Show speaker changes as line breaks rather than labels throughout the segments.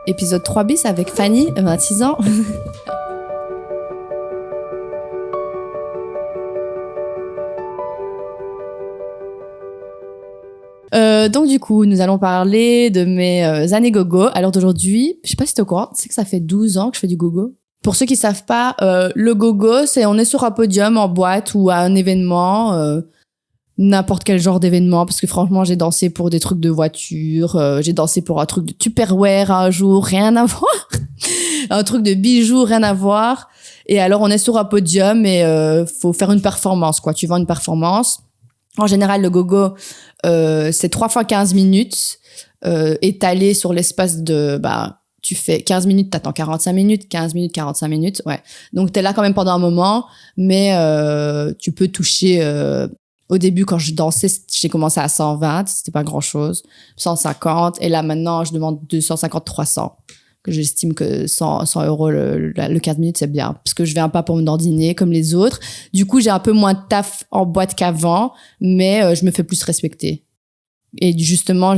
Épisode 3 bis avec Fanny, 26 ans. Donc du coup, nous allons parler de mes années gogo. Alors d'aujourd'hui, je sais pas si t'es au courant, tu sais que ça fait 12 ans que je fais du gogo. Pour ceux qui savent pas, le gogo, c'est on est sur un podium en boîte ou à un événement, n'importe quel genre d'événement, parce que franchement, j'ai dansé pour des trucs de voiture, j'ai dansé pour un truc de Tupperware un jour, rien à voir. Un truc de bijoux, rien à voir. Et alors, on est sur un podium et faut faire une performance, quoi. Tu vends une performance. En général, le gogo, c'est 3 fois 15 minutes, étalé sur l'espace de, tu fais 15 minutes, t'attends 45 minutes, 15 minutes, 45 minutes, ouais. Donc, t'es là quand même pendant un moment, mais tu peux toucher, au début, quand je dansais, j'ai commencé à 120, c'était pas grand chose, 150, et là, maintenant, je demande 250, 300. Que j'estime que 100 euros le 15 minutes, c'est bien. Parce que je viens pas pour me dandiner comme les autres. Du coup, j'ai un peu moins de taf en boîte qu'avant, mais je me fais plus respecter. Et justement,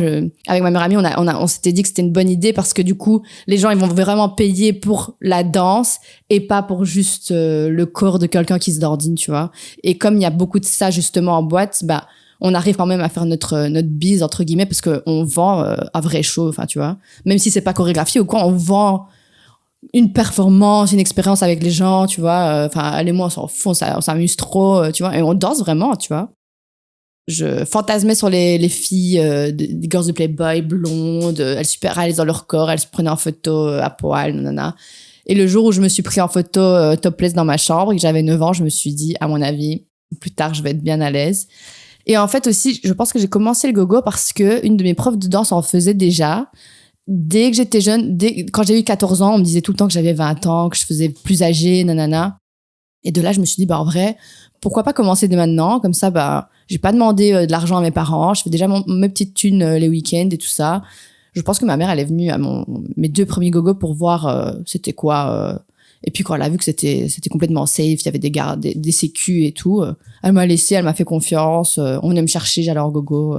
avec ma meilleure amie, on s'était dit que c'était une bonne idée parce que du coup, les gens, ils vont vraiment payer pour la danse et pas pour juste le corps de quelqu'un qui se dandine, tu vois. Et comme il y a beaucoup de ça, justement, en boîte, on arrive quand même à faire notre bise, entre guillemets, parce qu'on vend un vrai show, enfin, tu vois. Même si c'est pas chorégraphié ou quoi, on vend une performance, une expérience avec les gens, tu vois. Enfin, elle et moi, on s'en fout, on s'amuse trop, tu vois. Et on danse vraiment, tu vois. Je fantasmais sur les filles, des girls de Playboy, blondes, elles super à l'aise dans leur corps, elles se prenaient en photo à poil, nanana. Et le jour où je me suis pris en photo topless dans ma chambre et que j'avais 9 ans, je me suis dit, à mon avis, plus tard, je vais être bien à l'aise. Et en fait aussi, je pense que j'ai commencé le gogo parce que une de mes profs de danse en faisait déjà. Dès que j'étais jeune, quand j'ai eu 14 ans, on me disait tout le temps que j'avais 20 ans, que je faisais plus âgée, nanana. Et de là, je me suis dit, en vrai, pourquoi pas commencer dès maintenant? Comme ça, j'ai pas demandé de l'argent à mes parents. Je fais déjà mes petites thunes les week-ends et tout ça. Je pense que ma mère, elle est venue à mes 2 premiers gogo pour voir c'était quoi. Et puis quand elle a vu que c'était complètement safe, il y avait des sécu et tout, elle m'a laissé, elle m'a fait confiance. On venait me chercher, j'allais en gogo.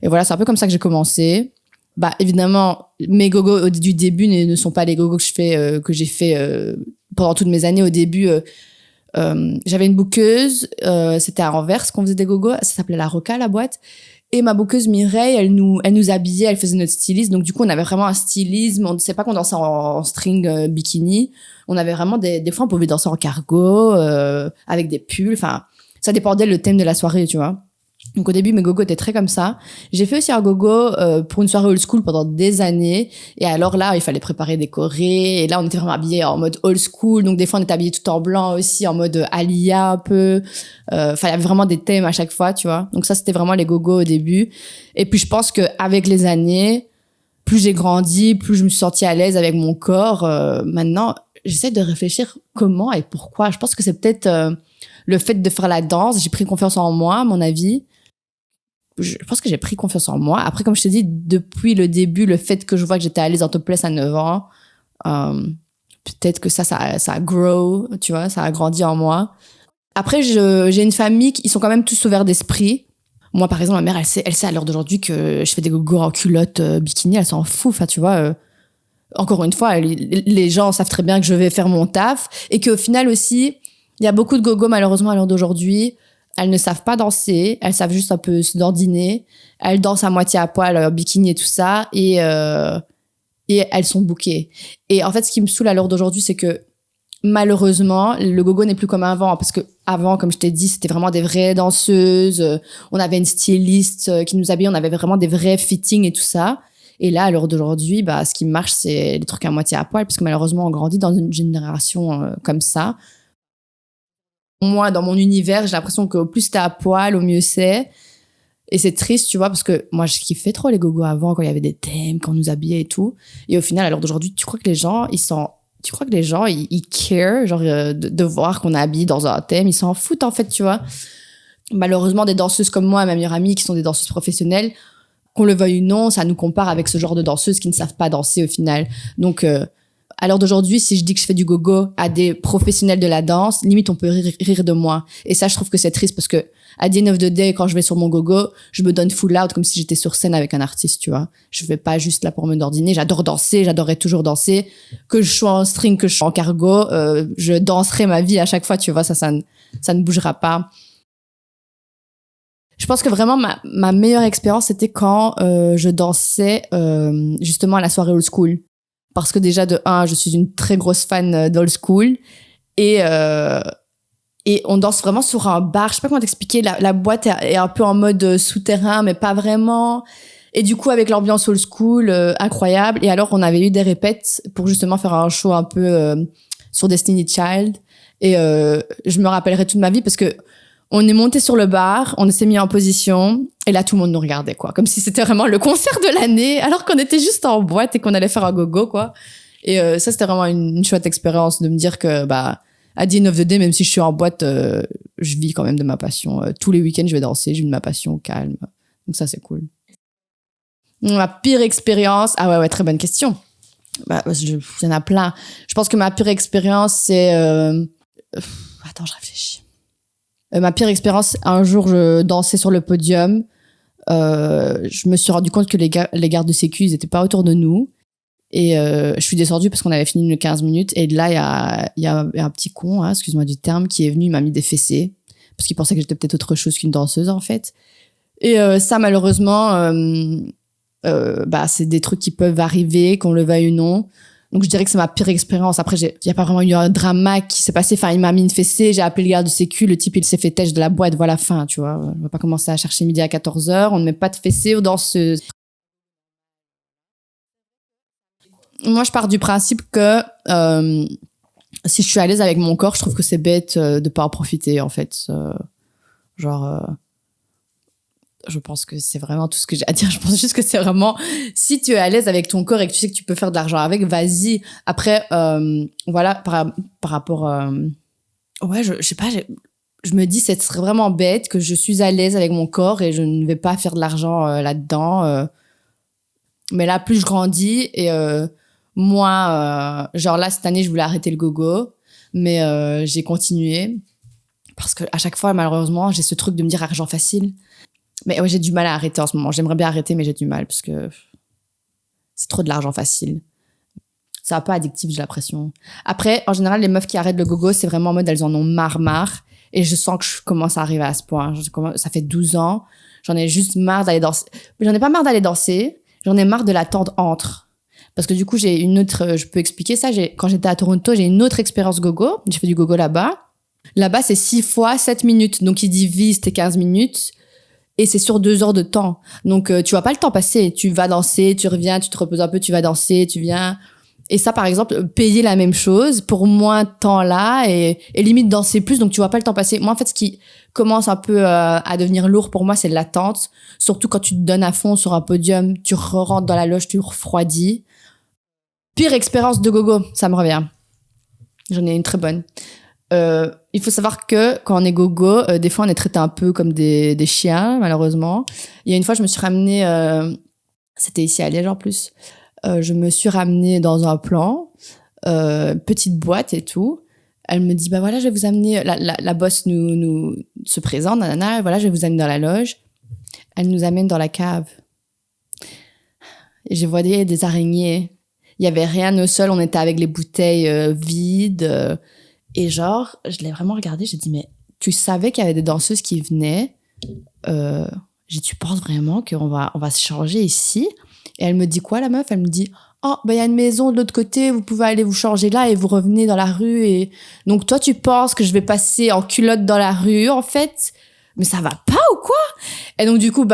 Et voilà, c'est un peu comme ça que j'ai commencé. Évidemment, mes gogos du début ne sont pas les gogos que j'ai fait pendant toutes mes années. Au début, j'avais une bookeuse, c'était à Anvers qu'on faisait des gogos, ça s'appelait la Roca, la boîte. Et ma bookeuse Mireille, elle nous habillait, elle faisait notre stylisme. Donc du coup, on avait vraiment un stylisme. On ne sait pas qu'on dansait en string bikini. On avait vraiment des fois, on pouvait danser en cargo, avec des pulls. Enfin, ça dépendait le thème de la soirée, tu vois. Donc au début, mes gogos étaient très comme ça. J'ai fait aussi un gogo pour une soirée old school pendant des années. Et alors là, il fallait préparer des chorés. Et là, on était vraiment habillés en mode old school. Donc des fois, on était habillés tout en blanc aussi, en mode Alia un peu. Enfin, il y avait vraiment des thèmes à chaque fois, tu vois. Donc ça, c'était vraiment les gogos au début. Et puis je pense qu'avec les années, plus j'ai grandi, plus je me suis sentie à l'aise avec mon corps. Maintenant, j'essaie de réfléchir comment et pourquoi. Je pense que c'est peut-être le fait de faire la danse. J'ai pris confiance en moi, à mon avis. Je pense que j'ai pris confiance en moi. Après, comme je te dis, depuis le début, le fait que je vois que j'étais à l'aise en topless à 9 ans, peut-être que ça a grow, tu vois, ça a grandi en moi. Après, j'ai une famille ils sont quand même tous ouverts d'esprit. Moi, par exemple, ma mère, elle sait à l'heure d'aujourd'hui que je fais des gogos en culotte bikini, elle s'en fout, enfin, tu vois. Encore une fois, les gens savent très bien que je vais faire mon taf et qu'au final aussi, il y a beaucoup de gogos, malheureusement, à l'heure d'aujourd'hui. Elles ne savent pas danser, elles savent juste un peu se dandiner. Elles dansent à moitié à poil, bikini et tout ça, et elles sont bookées. Et en fait, ce qui me saoule à l'heure d'aujourd'hui, c'est que malheureusement, le gogo n'est plus comme avant, parce que avant, comme je t'ai dit, c'était vraiment des vraies danseuses. On avait une styliste qui nous habillait, on avait vraiment des vrais fittings et tout ça. Et là, à l'heure d'aujourd'hui, ce qui marche, c'est les trucs à moitié à poil, parce que malheureusement, on grandit dans une génération comme ça. Moi, dans mon univers, j'ai l'impression qu'au plus t'es à poil, au mieux c'est. Et c'est triste, tu vois, parce que moi, je kiffais trop les gogos avant, quand il y avait des thèmes, quand on nous habillait et tout. Et au final, à l'heure d'aujourd'hui, tu crois que les gens, ils care, genre, de voir qu'on est habillé dans un thème, ils s'en foutent, en fait, tu vois. Malheureusement, des danseuses comme moi, ma meilleure amie, qui sont des danseuses professionnelles, qu'on le veuille ou non, ça nous compare avec ce genre de danseuses qui ne savent pas danser, au final. Donc, à l'heure d'aujourd'hui, si je dis que je fais du gogo à des professionnels de la danse, limite on peut rire de moi. Et ça, je trouve que c'est triste parce que à the end of the day, quand je vais sur mon gogo, je me donne full out comme si j'étais sur scène avec un artiste, tu vois. Je vais pas juste là pour me d'ordiner. J'adore danser, j'adorerais toujours danser. Que je sois en string, que je sois en cargo, je danserai ma vie à chaque fois, tu vois. Ça ne bougera pas. Je pense que vraiment ma meilleure expérience, c'était quand je dansais justement à la soirée old school. Parce que déjà, de un, je suis une très grosse fan d'old school. Et on danse vraiment sur un bar. Je sais pas comment t'expliquer. La boîte est un peu en mode souterrain, mais pas vraiment. Et du coup, avec l'ambiance old school, incroyable. Et alors, on avait eu des répètes pour justement faire un show un peu sur Destiny Child. Et je me rappellerai toute ma vie parce que on est monté sur le bar, on s'est mis en position, et là, tout le monde nous regardait, quoi. Comme si c'était vraiment le concert de l'année, alors qu'on était juste en boîte et qu'on allait faire un gogo, quoi. Et ça, c'était vraiment une chouette expérience de me dire que, à the end of the day, même si je suis en boîte, je vis quand même de ma passion. Tous les week-ends, je vais danser, je vis de ma passion au calme. Donc ça, c'est cool. Ma pire expérience... Ah ouais, très bonne question. Il y en a plein. Je pense que ma pire expérience, c'est... Attends, je réfléchis. Ma pire expérience, un jour, je dansais sur le podium. Je me suis rendu compte que les gardes de sécu, ils étaient pas autour de nous. Et je suis descendue parce qu'on avait fini le 15 minutes. Et là, il y a un petit con, hein, excuse-moi du terme, qui est venu, il m'a mis des fessées. Parce qu'il pensait que j'étais peut-être autre chose qu'une danseuse, en fait. Et ça, malheureusement, c'est des trucs qui peuvent arriver, qu'on le veuille ou non. Donc, je dirais que c'est ma pire expérience. Après, il y a pas vraiment eu un drama qui s'est passé. Enfin, il m'a mis une fessée, j'ai appelé le garde de sécu, le type, il s'est fait têche de la boîte, voilà, fin, tu vois. On va pas commencer à chercher midi à 14h, on ne met pas de fessée aux danseuses. Moi, je pars du principe que si je suis à l'aise avec mon corps, je trouve que c'est bête de pas en profiter, en fait. Je pense que c'est vraiment tout ce que j'ai à dire. Je pense juste que c'est vraiment, si tu es à l'aise avec ton corps et que tu sais que tu peux faire de l'argent avec, vas-y. Après, voilà, par rapport, je sais pas, je me dis, ce serait vraiment bête que je suis à l'aise avec mon corps et je ne vais pas faire de l'argent là-dedans. Mais là, plus je grandis et moi, genre là, cette année, je voulais arrêter le gogo, mais j'ai continué parce que à chaque fois, malheureusement, j'ai ce truc de me dire argent facile. Mais ouais, j'ai du mal à arrêter en ce moment. J'aimerais bien arrêter, mais j'ai du mal parce que c'est trop de l'argent facile. C'est un peu addictif, j'ai l'impression. Après, en général, les meufs qui arrêtent le gogo, c'est vraiment en mode elles en ont marre. Et je sens que je commence à arriver à ce point. Ça fait 12 ans. J'en ai juste marre d'aller danser. Mais j'en ai pas marre d'aller danser. J'en ai marre de l'attendre entre. Parce que du coup, j'ai une autre... Je peux expliquer ça. Quand j'étais à Toronto, j'ai une autre expérience gogo. J'ai fait du gogo là-bas. Là-bas, c'est 6 fois 7 minutes. Donc, ils divisent tes 15 minutes. Et c'est sur 2 heures de temps. Donc, tu vois pas le temps passer. Tu vas danser, tu reviens, tu te reposes un peu, tu vas danser, tu viens. Et ça, par exemple, payer la même chose pour moins de temps là et limite danser plus. Donc, tu vois pas le temps passer. Moi, en fait, ce qui commence un peu à devenir lourd pour moi, c'est l'attente. Surtout quand tu te donnes à fond sur un podium, tu rentres dans la loge, tu refroidis. Pire expérience de gogo, ça me revient. J'en ai une très bonne. Il faut savoir que quand on est gogo, des fois on est traité un peu comme des chiens, malheureusement. Il y a une fois, je me suis ramenée, c'était ici à Liège en plus, je me suis ramenée dans un plan, petite boîte et tout. Elle me dit, voilà, je vais vous amener, la boss nous se présente, nanana, voilà, je vais vous amener dans la loge. Elle nous amène dans la cave. Et je voyais des araignées. Il y avait rien au sol, on était avec les bouteilles vides. Et genre, je l'ai vraiment regardé, j'ai dit, mais tu savais qu'il y avait des danseuses qui venaient. J'ai dit, tu penses vraiment qu'on va se changer ici? Et elle me dit quoi, la meuf? Elle me dit, il y a une maison de l'autre côté, vous pouvez aller vous changer là et vous revenez dans la rue. Et donc, toi, tu penses que je vais passer en culotte dans la rue, en fait? Mais ça va pas ou quoi? Et donc, du coup,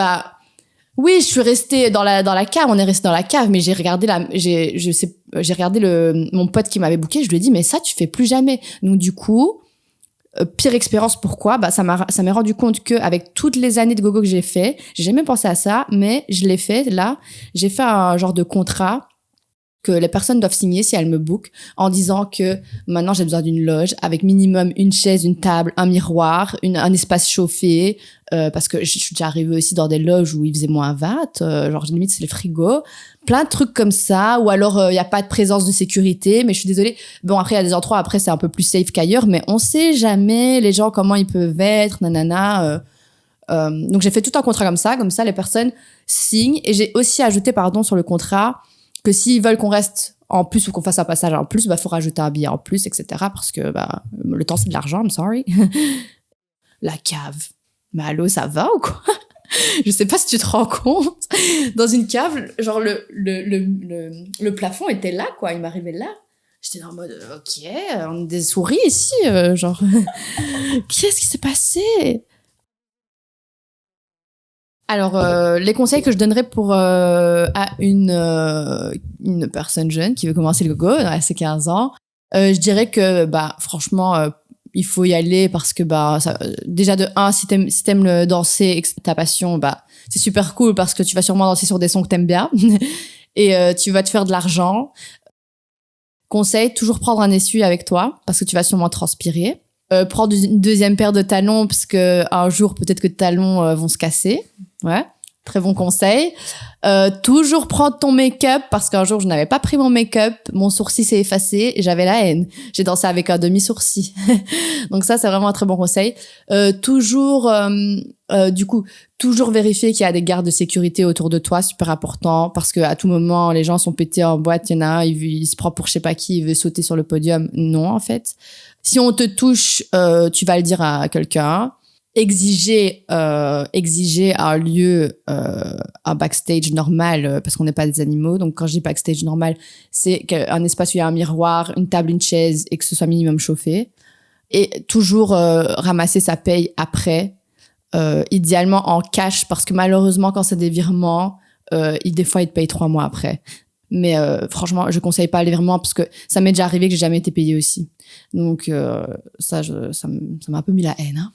oui, je suis restée dans la cave, on est resté dans la cave, mais j'ai regardé mon pote qui m'avait booké, je lui ai dit, mais ça, tu fais plus jamais. Donc, du coup, pire expérience, pourquoi? Ça m'est rendu compte que, avec toutes les années de gogo que j'ai jamais pensé à ça, mais je l'ai fait, là. J'ai fait un genre de contrat que les personnes doivent signer si elles me bookent en disant que maintenant j'ai besoin d'une loge avec minimum une chaise, une table, un miroir, un espace chauffé, parce que je suis déjà arrivée aussi dans des loges où il faisait -20, genre limite c'est le frigo, plein de trucs comme ça, ou alors il y a pas de présence de sécurité, mais je suis désolée. Bon, après il y a des endroits, après c'est un peu plus safe qu'ailleurs, mais on sait jamais les gens comment ils peuvent être, nanana. Donc j'ai fait tout un contrat comme ça les personnes signent, et j'ai aussi ajouté sur le contrat que s'ils veulent qu'on reste en plus ou qu'on fasse un passage en plus, faut rajouter un billet en plus, etc. Parce que le temps c'est de l'argent, I'm sorry. La cave. Mais allô, ça va ou quoi? Je sais pas si tu te rends compte. Dans une cave, genre le plafond était là, quoi. Il m'arrivait là. J'étais en mode, ok, on a des souris ici, genre. Qu'est-ce qui s'est passé? Alors, les conseils que je donnerais pour à une personne jeune qui veut commencer le gogo à ses 15 ans, je dirais que franchement il faut y aller parce que déjà de un, si t'aimes le danser et que c'est ta passion, c'est super cool parce que tu vas sûrement danser sur des sons que t'aimes bien et tu vas te faire de l'argent. Conseil, toujours prendre un essuie avec toi parce que tu vas sûrement transpirer. Prendre une deuxième paire de talons parce que un jour peut-être que tes talons vont se casser. Ouais, très bon conseil. Toujours prendre ton make-up parce qu'un jour je n'avais pas pris mon make-up, mon sourcil s'est effacé et j'avais la haine. J'ai dansé avec un demi-sourcil. Donc ça c'est vraiment un très bon conseil. Toujours vérifier qu'il y a des gardes de sécurité autour de toi, super important parce que à tout moment les gens sont pétés en boîte, il y en a un, il se prend pour je sais pas qui, il veut sauter sur le podium. Non en fait. Si on te touche, tu vas le dire à quelqu'un. Exiger un lieu, un backstage normal, parce qu'on n'est pas des animaux. Donc, quand je dis backstage normal, c'est un espace où il y a un miroir, une table, une chaise et que ce soit minimum chauffé. Et toujours ramasser sa paye après, idéalement en cash, parce que malheureusement, quand c'est des virements, des fois, ils te payent 3 mois après. Mais franchement, je conseille pas les virements parce que ça m'est déjà arrivé que j'ai jamais été payée aussi. Donc ça m'a un peu mis la haine. Hein.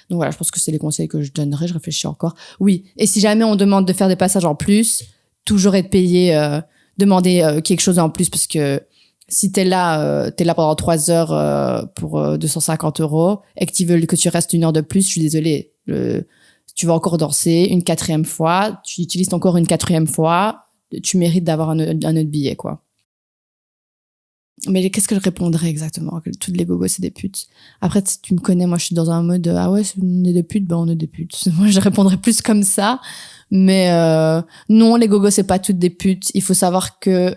Donc voilà, je pense que c'est les conseils que je donnerais. Je réfléchis encore. Oui, et si jamais on demande de faire des passages en plus, toujours être payé, demander quelque chose en plus parce que si t'es là pendant 3 heures pour 250 € et que tu veux que tu restes 1 heure de plus, je suis désolée. Tu vas encore danser une 4e fois, tu utilises encore une 4e fois. Tu mérites d'avoir un autre billet, quoi. Mais qu'est-ce que je répondrais exactement? Que toutes les gogos, c'est des putes. Après, tu me connais, moi, je suis dans un mode, ah ouais, on est des putes, on est des putes. Moi, je répondrais plus comme ça. Mais non, les gogos, c'est pas toutes des putes. Il faut savoir que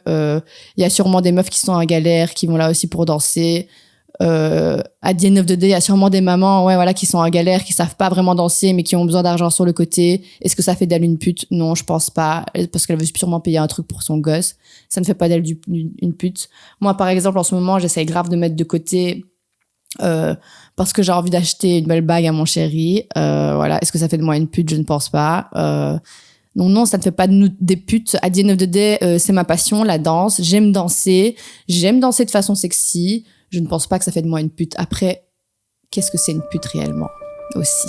il y a sûrement des meufs qui sont en galère, qui vont là aussi pour danser. À the end of the day, il y a sûrement des mamans qui sont en galère, qui savent pas vraiment danser mais qui ont besoin d'argent sur le côté. Est-ce que ça fait d'elle une pute? Non, je pense pas, parce qu'elle veut sûrement payer un truc pour son gosse. Ça ne fait pas d'elle une pute. Moi par exemple en ce moment j'essaye grave de mettre de côté parce que j'ai envie d'acheter une belle bague à mon chéri. Est-ce que ça fait de moi une pute? Je ne pense pas. Donc non, ça ne fait pas de nous des putes. À the end of the day, c'est ma passion, la danse. J'aime danser de façon sexy. Je ne pense pas que ça fait de moi une pute. Après, qu'est-ce que c'est une pute réellement aussi?